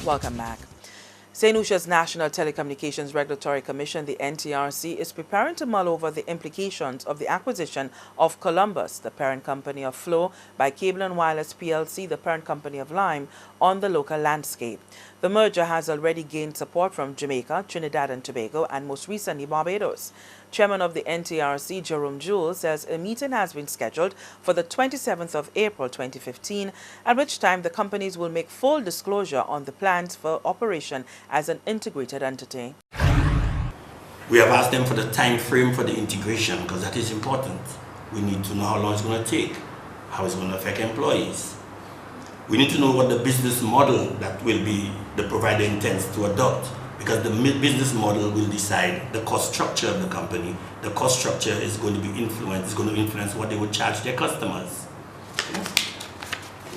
Welcome back. St. Lucia's National Telecommunications Regulatory Commission, the NTRC, is preparing to mull over the implications of the acquisition of Columbus, the parent company of Flow, by Cable and Wireless PLC, the parent company of Lime, on the local landscape. The merger has already gained support from Jamaica, Trinidad and Tobago, and most recently Barbados. Chairman of the NTRC, Jerome Jules, says a meeting has been scheduled for the 27th of April 2015, at which time the companies will make full disclosure on the plans for operation as an integrated entity. We have asked them for the time frame for the integration because that is important. We need to know how long it's going to take, how it's going to affect employees. We need to know what the business model that will be the provider intends to adopt, because the business model will decide the cost structure of the company. The cost structure is going to influence what they would charge their customers.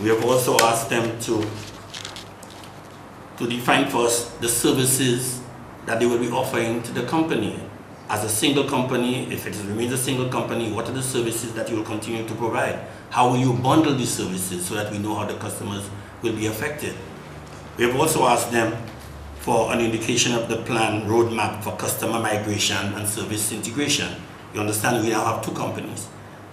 We have also asked them to define for us the services that they will be offering to the company. As a single company, if it remains a single company, what are the services that you will continue to provide? How will you bundle these services so that we know how the customers will be affected? We have also asked them for an indication of the plan roadmap for customer migration and service integration. You understand, we now have two companies.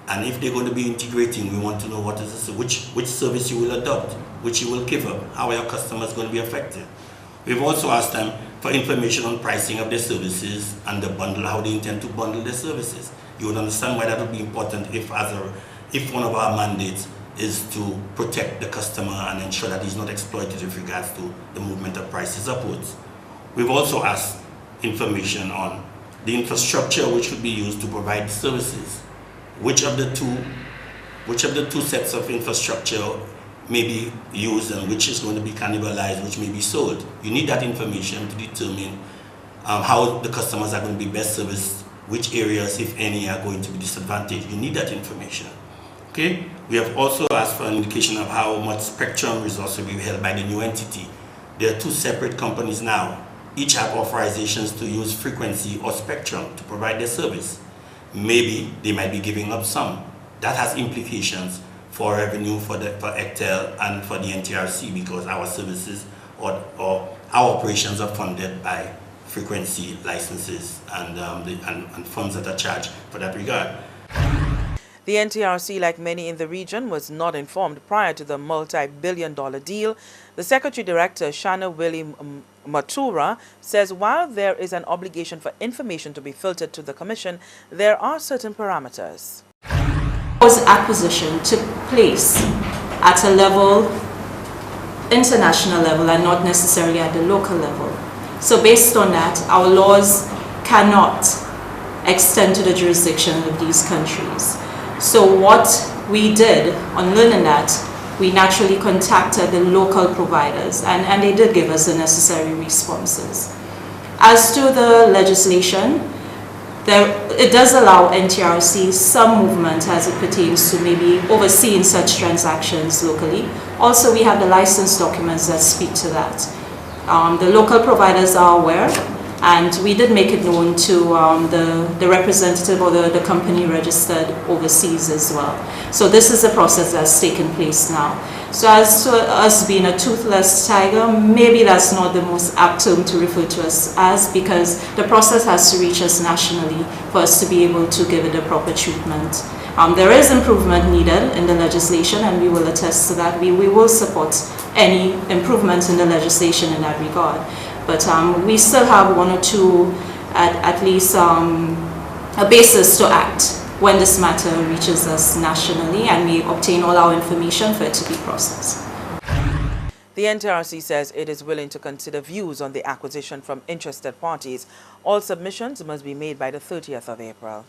And if they're going to be integrating, we want to know what is which service you will adopt, which you will give up, how are your customers going to be affected. We've also asked them for information on pricing of their services and the bundle, how they intend to bundle their services. You would understand why that would be important if one of our mandates is to protect the customer and ensure that he's not exploited with regards to the movement of prices upwards. We've also asked information on the infrastructure which would be used to provide services. Which of the two sets of infrastructure may be used and which is going to be cannibalized, which may be sold. You need that information to determine how the customers are going to be best serviced, which areas, if any, are going to be disadvantaged. You need that information. Okay? We have also asked for an indication of how much spectrum resource will be held by the new entity. There are two separate companies now. Each have authorizations to use frequency or spectrum to provide their service. Maybe they might be giving up some. That has implications for revenue for ECTEL and for the NTRC, because our services or our operations are funded by frequency licenses and funds that are charged for that regard. The NTRC, like many in the region, was not informed prior to the multi-billion-dollar deal. The Secretary Director, Shana Willie Matura, says while there is an obligation for information to be filtered to the Commission, there are certain parameters. Acquisition took place at a level, international level, and not necessarily at the local level. So based on that, our laws cannot extend to the jurisdiction of these countries. So what we did on learning that, we naturally contacted the local providers, and they did give us the necessary responses. As to the legislation, it does allow NTRC some movement as it pertains to maybe overseeing such transactions locally. Also, we have the license documents that speak to that. The local providers are aware, and we did make it known to the representative or the company registered overseas as well. So this is a process that's taken place now. So as to us being a toothless tiger, maybe that's not the most apt term to refer to us as, because the process has to reach us nationally for us to be able to give it the proper treatment. There is improvement needed in the legislation, and we will attest to that. We will support any improvements in the legislation in that regard. But we still have one or two, at least, a basis to act when this matter reaches us nationally and we obtain all our information for it to be processed. The NTRC says it is willing to consider views on the acquisition from interested parties. All submissions must be made by the 30th of April.